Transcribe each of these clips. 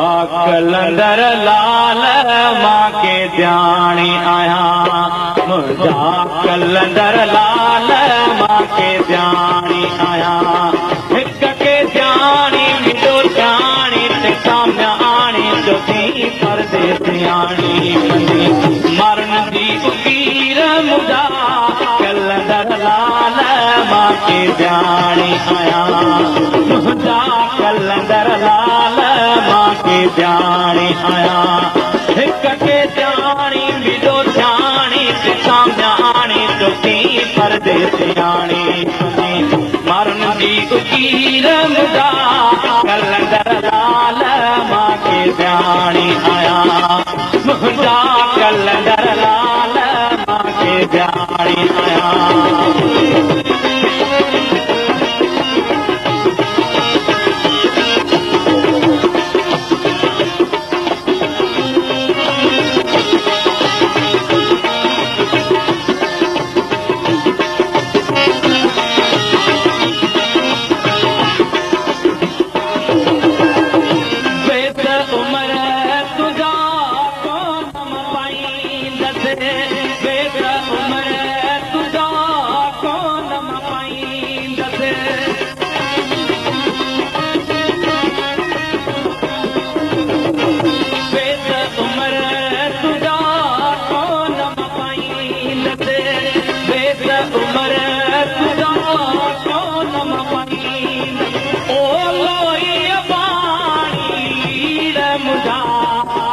कलंदर लाल मां के ध्यानी आया, मुझा कलंदर लाल मां के ध्यानी आया। हिक के ध्यानी मिलो ध्यानी ते सामने आनी जो थी परदेस आनी मरण दी उकीर मुझा कलंदर लाल मां के ध्यानी आया, मुझा कलंदर लाल मां के ध्यानी आया। हिक के ध्यानी मिलो ध्यानी ते सामने आनी तो थी परदेस आनी मरण दी उकीर मुझा कलंदर लाल मां के ध्यानी आया, मुझा कलंदर लाल मां के ध्यानी आया।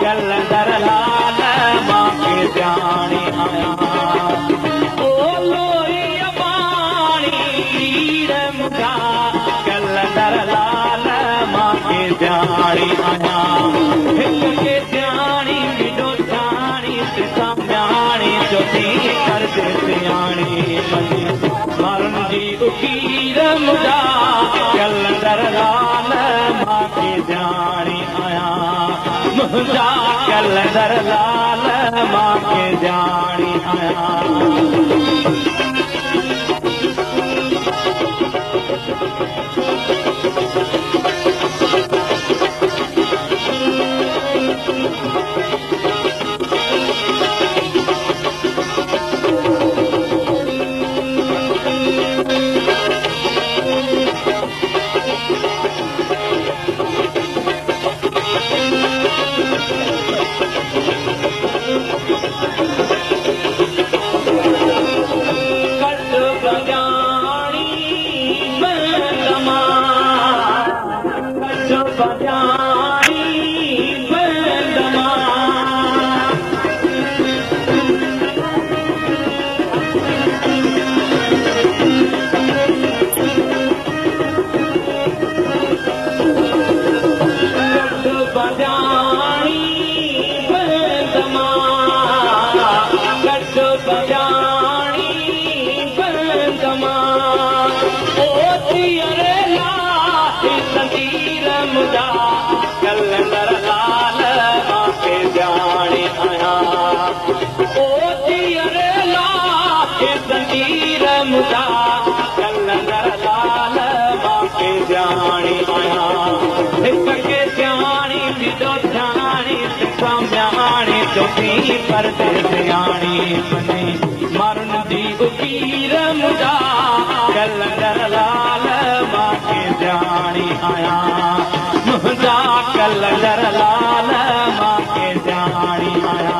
कलंदर लाल मां के ध्यानी आया, ओ लोई पानी मुझा कलंदर लाल मां के ध्यानी आया। हिक के ध्यानी मिलो ध्यानी ते सामने जो थी परदेस आनी मरण दी उकीर मुझा कलंदर लाल मां के ध्यानी आया, मुझा कलंदर लाल मां के ध्यानी आया। कलंदर लाल मां के ध्यानी आया, ओ दियर लाल संगीर मुझा कलंदर लाल मां के ध्यानी आया। हिक के ध्यानी मिलो ध्यानी ते सामने आनी जो थी परदेस आनी मरण दी उकीर मुझा कलंदर लाल मां के ध्यानी आया, मुझा कलंदर लाल मां के ध्यानी आया।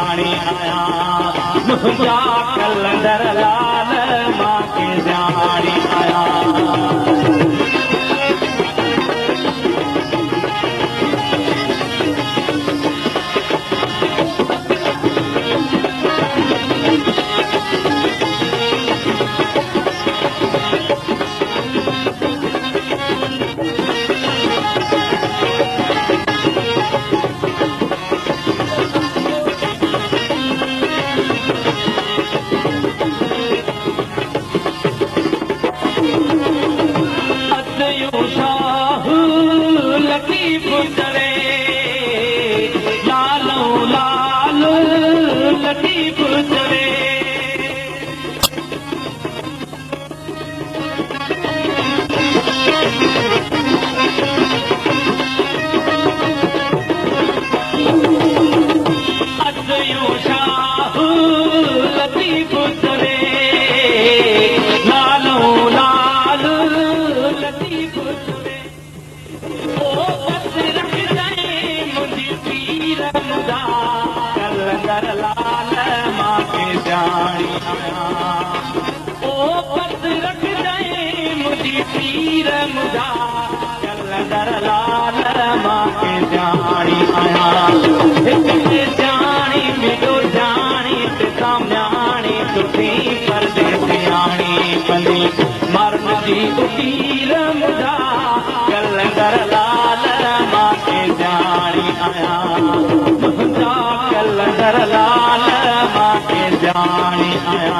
जानी आया मुंहिंजा कलंदर लाल मां के जानी आया लतीफ चवे लालो लाल लतीफ चवे अदयो शाह लतीफ चवे लालो लाल लतीफ चवे कलंदर लाल मां के जानी आया ओ पत रख जाए मुझी पीर मुझा कलंदर लाल मां के जानी आया जानी मिलो जानी सामने तुझी परदेसियाणी बनी मर्द जी पीर मुझा कलंदर लाल मां के जानी आया कलंदर लाल मां के जानी आया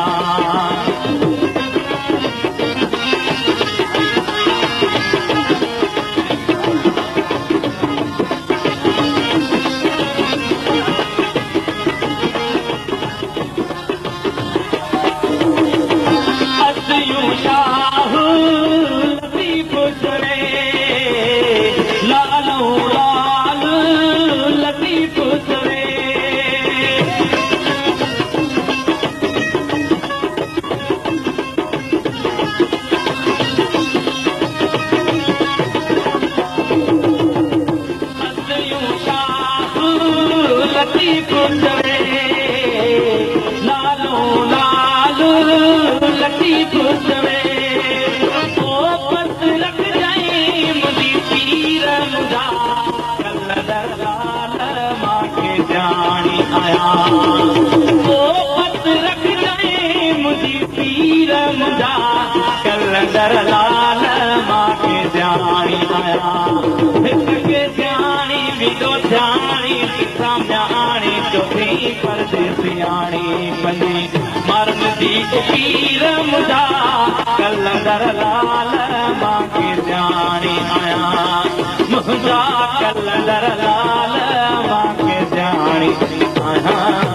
अदयो शाह लतीफ चवे लालो लाल लतीफ चवे लतीफ चवे लालो लाल लतीफ चवे ओ पत रख जाए मुझी पीर मुझा कलंदर लाल मां के जानी आया ओ पत रख जाए मुझी पीर मुझा कलंदर लाल मां के जानी आया के जानी विदो जानी सामने तुझी परदेसियाणी बनी मर्द जी पीर मुझा कलंदर लाल मां के जानी आया मुंहिंजा कलंदर लाल मां के जानी आया